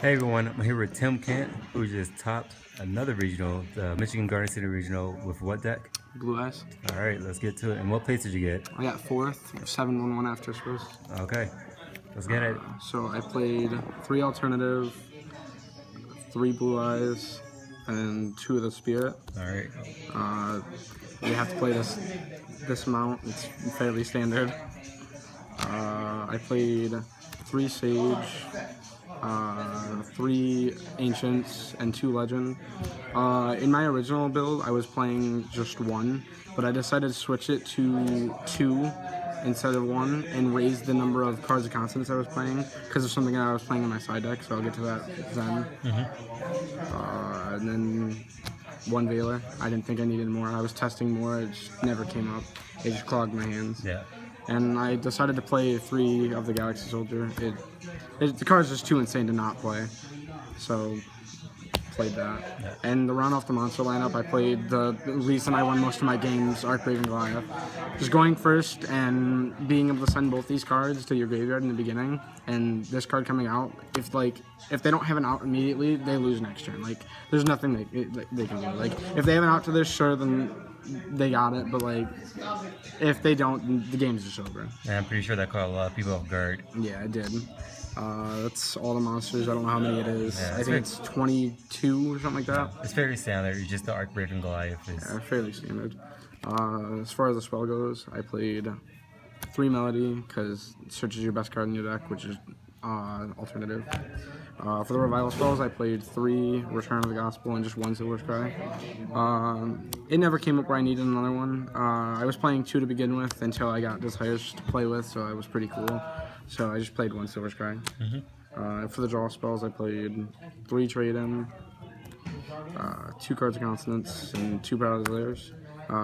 Hey everyone, I'm here with Tim Kent, who just topped another regional, the Michigan Garden City Regional, with what deck? Blue Eyes. All right, let's get to it. And what place did you get? I got fourth, 7-1-1 after suppose. Okay, let's get it. So I played 3 alternative, 3 Blue Eyes, and 2 of the Spirit. All right. You have to play this amount. It's fairly standard. I played 3 Sage, 3 Ancients, and 2 Legend. In my original build, I was playing just 1, but I decided to switch it to 2 instead of 1 and raise the number of cards of constants I was playing because of something that I was playing in my side deck, so I'll get to that then. And then 1 Veiler. I didn't think I needed more. I was testing more. It just never came up. It just clogged my hands. Yeah. And I decided to play 3 of the Galaxy Soldier. The card's just too insane to not play, so played that. Yeah. And to round off the monster lineup, I played the reason I won most of my games, Archbrave and Goliath. Just going first and being able to send both these cards to your graveyard in the beginning, and this card coming out, if they don't have an out immediately, they lose next turn. Like, there's nothing they can do. Like, if they have an out to this, sure, then they got it, but like, if they don't, the game's just over. And I'm pretty sure that caught a lot of people off guard. Yeah, I did. That's all the monsters. I don't know how many it is. Yeah, I think it's 22 or something like that. It's very standard. It's just the Archbrave and Goliath is. Yeah, fairly standard. As far as the spell goes, I played 3 Melody because it searches your best card in your deck, which is alternative. For the revival spells, I played 3 Return of the Gospel and just 1 Silver Scry. It never came up where I needed another one. I was playing 2 to begin with until I got Desires to play with, so it was pretty cool. So I just played 1 Silver Scry. For the draw spells, I played 3 Trade-In, 2 Cards of Consonance, and 2 Proud Desires.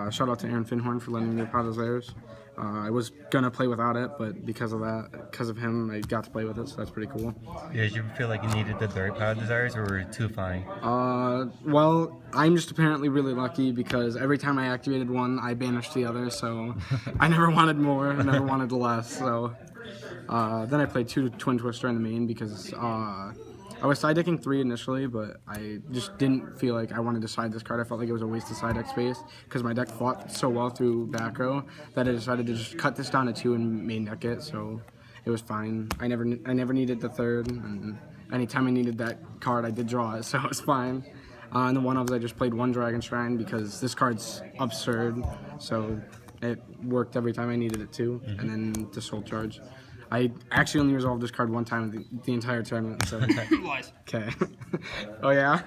Shout out to Aaron Finhorn for lending me Proud Desires. I was gonna play without it, but because of him, I got to play with it, so that's pretty cool. Yeah, did you feel like you needed the very power desires, or were it too fine? Well, I'm just apparently really lucky because every time I activated one, I banished the other, so I never wanted more, I never wanted less, so... then I played 2 Twin Twister in the main because I was side decking 3 initially, but I just didn't feel like I wanted to side this card. I felt like it was a waste of side deck space because my deck fought so well through back row that I decided to just cut this down to 2 and main deck it, so it was fine. I never needed the 3rd, and anytime I needed that card, I did draw it, so it was fine. And the one-ofs, I just played 1 Dragon Shrine because this card's absurd, so it worked every time I needed it to, and then the Soul Charge. I actually only resolved this card 1 time the entire tournament. So. Okay. Oh yeah.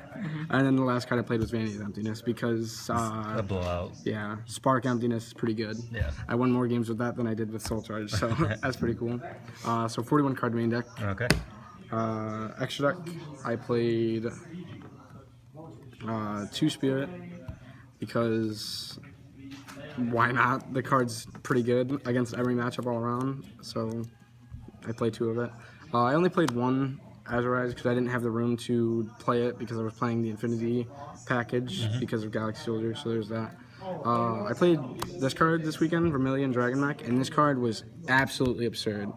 And then the last card I played was Vanity's Emptiness because A blowout. yeah, Spark Emptiness is pretty good. Yeah. I won more games with that than I did with Soul Charge, so that's pretty cool. So 41 card main deck. Okay. Extra deck, I played 2 Spirit because why not? The card's pretty good against every matchup all around, so I played 2 of it. I only played 1 Azurize because I didn't have the room to play it because I was playing the Infinity package because of Galaxy Soldier, so there's that. I played this card this weekend, Vermilion Dragon Mech, and this card was absolutely absurd.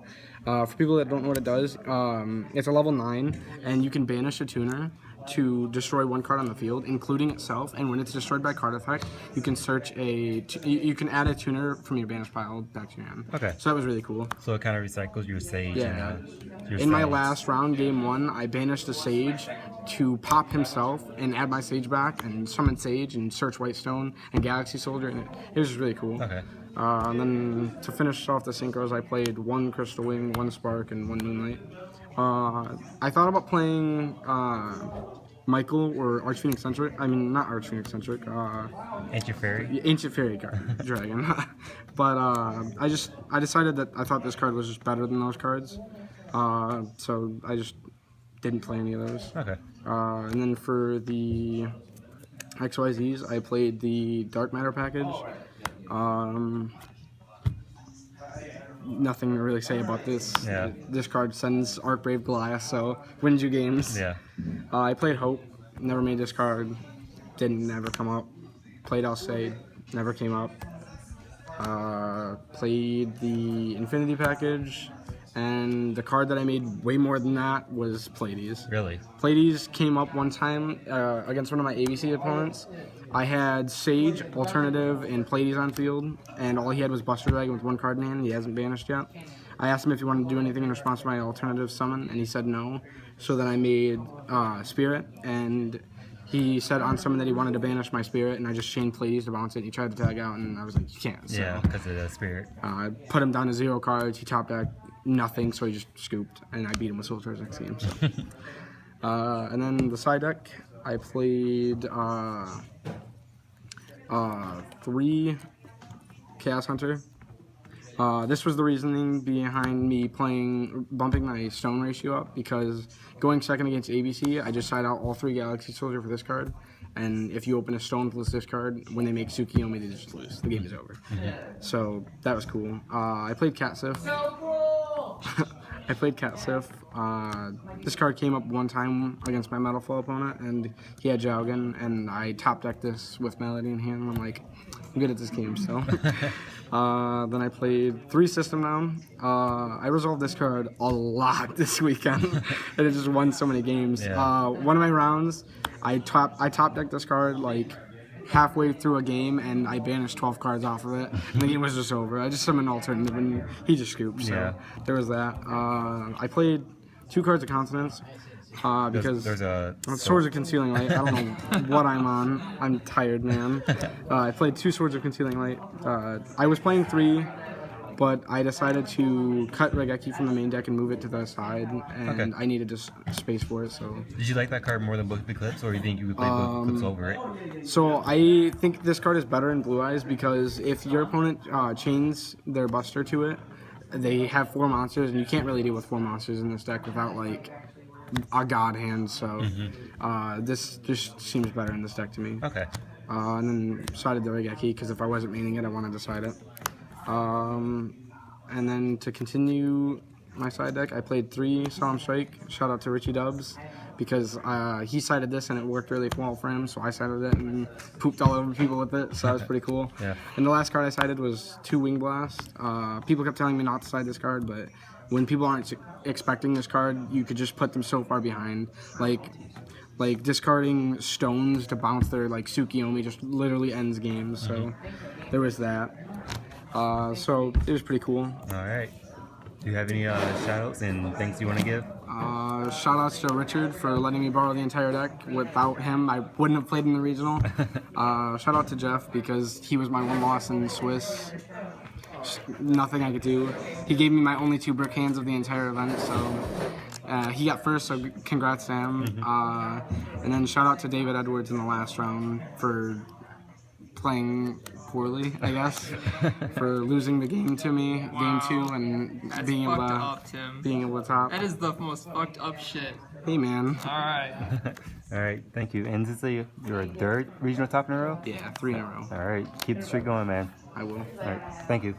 For people that don't know what it does, it's a level 9, and you can banish a tuner to destroy 1 card on the field, including itself, and when it's destroyed by card effect, you can search you can add a tuner from your banish pile back to your hand. Okay. So that was really cool. So it kind of recycles your Sage. Yeah. And, your In my spells. last round, game 1, I banished a Sage to pop himself and add my Sage back and summon Sage and search Whitestone and Galaxy Soldier, and it was really cool. Okay. And then to finish off the synchros, I played 1 Crystal Wing, 1 Spark, and 1 Moonlight. I thought about playing Michael or Archphoenix Centric. I mean, not Archphoenix Centric. Ancient Fairy. Ancient Fairy card, Dragon. But I decided that I thought this card was just better than those cards. So I just didn't play any of those. Okay. And then for the XYZs, I played the Dark Matter package. Nothing to really say about this. Yeah. This card sends Archbrave Goliath, so wins you games. Yeah. I played Hope, never made this card, didn't never come up. Played Alcide, never came up. Played the Infinity package, And the card that I made way more than that was Pleiades. Really? Pleiades came up one time against one of my ABC opponents. I had Sage, Alternative, and Pleiades on field, and all he had was Buster Dragon with one card in hand. He hasn't banished yet. I asked him if he wanted to do anything in response to my Alternative summon, and he said no. So then I made Spirit, and he said on summon that he wanted to banish my Spirit, and I just chained Pleiades to bounce it. He tried to tag out, and I was like, you can't. So, Yeah, because of the Spirit. I put him down to 0 cards. He top decked nothing, so he just scooped, and I beat him with Soul Charge next game. So. And then the side deck, I played 3 Chaos Hunter. This was the reasoning behind me bumping my stone ratio up, because going second against ABC, I just side out all 3 Galaxy Soldier for this card, and if you open a stone plus this card, when they make Tsukiyomi, they just lose. The game is over. So that was cool. I played Cat Sif. I played Cat Sif. This card came up one time against my Metalfoe opponent, and he had Jowgen, and I top decked this with Melody in hand, and I'm like, I'm good at this game, so. Then I played 3 System Down. I resolved this card a lot this weekend, and it just won so many games. Yeah. One of my rounds, I top decked this card like halfway through a game, and I banished 12 cards off of it, and the game was just over. I just summoned Alternative, and he just scooped, so there was that. I played 2 cards of Continents, because there's a Swords of Concealing Light. I don't know what I'm on. I'm tired, man. I played 2 Swords of Concealing Light. I was playing 3, but I decided to cut Regeki from the main deck and move it to the side, and I needed just space for it. So. Did you like that card more than Book of Eclipse, or you think you would play Book of Eclipse over it? So I think this card is better in Blue Eyes, because if your opponent chains their Buster to it, they have 4 monsters, and you can't really deal with 4 monsters in this deck without like a god hand. So this just seems better in this deck to me. Okay. And then sided the Regeki, because if I wasn't meaning it, I wanted to side it. And then to continue my side deck, I played 3 Solemn Strike. Shout out to Richie Dubs, because he sided this and it worked really well for him, so I sided it and pooped all over people with it, so that was pretty cool. Yeah. And the last card I sided was 2 Wing Blast. People kept telling me not to side this card, but when people aren't expecting this card, you could just put them so far behind. Like discarding stones to bounce their like Tsukiyomi just literally ends games, so there was that. So it was pretty cool. Alright. Do you have any shout-outs and thanks you want to give? Shout outs to Richard for letting me borrow the entire deck. Without him, I wouldn't have played in the regional. Shout out to Jeff, because he was my one loss in Swiss. Just nothing I could do. He gave me my only 2 brick hands of the entire event, so he got first, so congrats to him. And then shout out to David Edwards in the last round for playing poorly, I guess, for losing the game to me, game 2, and being able to top. That is the most fucked up shit. Hey, man. Alright. Alright, thank you. And this is your 3rd regional top in a row? Yeah, 3 in a row. Alright, keep the streak going, man. I will. Alright, thank you.